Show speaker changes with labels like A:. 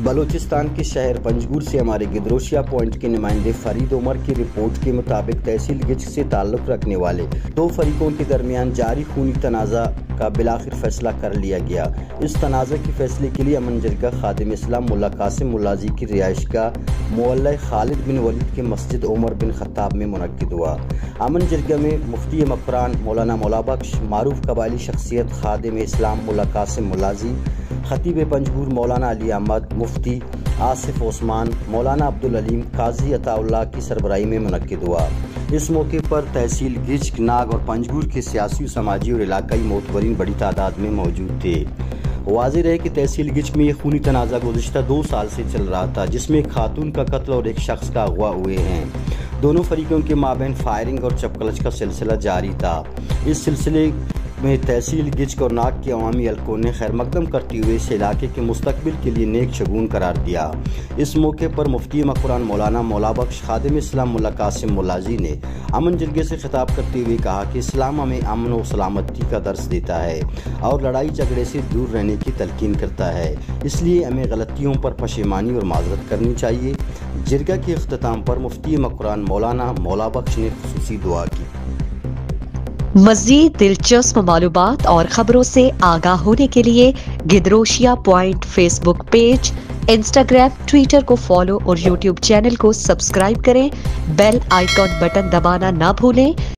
A: بلوچستان کے شہر پنجگور سے ہمارے گدروشیا پوائنٹ کے نمائندے فرید عمر کی رپورٹ کے مطابق تحصیل گچ سے تعلق رکھنے والے دو فریقوں کے درمیان جاری خونی تنازع کا بالآخر فیصلہ کر لیا گیا۔ اس تنازع کے فیصلے کے لیے امن جرگہ خادم اسلام ملا قاسم ملازی کی رہائش گاہ محلہ خالد بن ولید کے مسجد عمر بن خطاب میں منعقد ہوا۔ امن جرگہ میں مفتی مکران مولانا مولا بخش، معروف قبائلی شخصیت خادم اسلام ملا قاسم ملازی، خطیب پنجگور مولانا علی احمد، مفتی آصف عثمان، مولانا عبدالعلیم، قاضی عطا اللہ کی سربراہی میں منعقد ہوا۔ اس موقع پر تحصیل گچ، ناگ اور پنجگور کے سیاسی، سماجی اور علاقائی معتبرین بڑی تعداد میں موجود تھے۔ واضح رہے کہ تحصیل گچ میں یہ خونی تنازع گزشتہ 2 سال سے چل رہا تھا، جس میں ایک خاتون کا قتل اور ایک شخص کا اغوا ہوئے ہیں۔ دونوں فریقوں کے مابین فائرنگ اور چپکلچ کا سلسلہ جاری تھا۔ اس سلسلے میں تحصیل گچ اور ناگ کے عوامی حلقوں نے خیر مقدم کرتے ہوئے اس علاقے کے مستقبل کے لیے نیک شگون قرار دیا۔ اس موقع پر مفتی مکران مولانا مولا بخش، خادم اسلام ملا قاسم ملازی نے امن جرگے سے خطاب کرتے ہوئے کہا کہ اسلام ہمیں امن و سلامتی کا درس دیتا ہے اور لڑائی جھگڑے سے دور رہنے کی تلقین کرتا ہے، اس لیے ہمیں غلطیوں پر پشیمانی اور معذرت کرنی چاہیے۔ جرگہ کے اختتام پر مفتی مکران مولانا مولا بخش نے خصوصی دعا کی۔
B: مزید دلچسپ معلومات اور خبروں سے آگاہ ہونے کے لیے Gedrosia point Facebook page, Instagram, Twitter کو فالو اور یوٹیوب چینل کو سبسکرائب کریں۔ بیل آئیکن بٹن دبانا نہ بھولیں۔